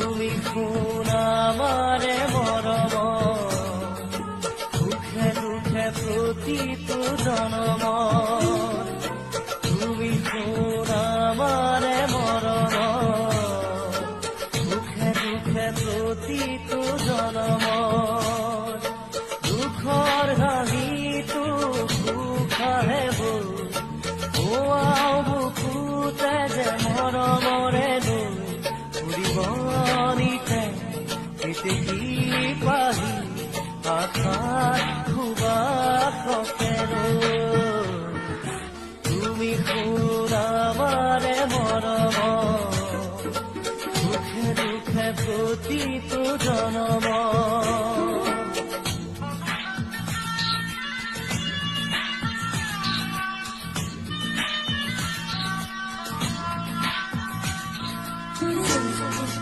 তুমি কোন আমাৰে মৰম দুখে দুখে প্ৰতিটো জনম তুমি কোন আমাৰে মৰম দুখে দুখে প্ৰতিটো জনম দুখৰ হাঁহিটো সুখাহে বল বুকুতে যে মৰমৰে ফুৰিবনিতে কেতেকী পাহি আশাত সুবাসকে তুমি কোন আমাৰে মৰম দুখে দুখে প্ৰতিটো জনম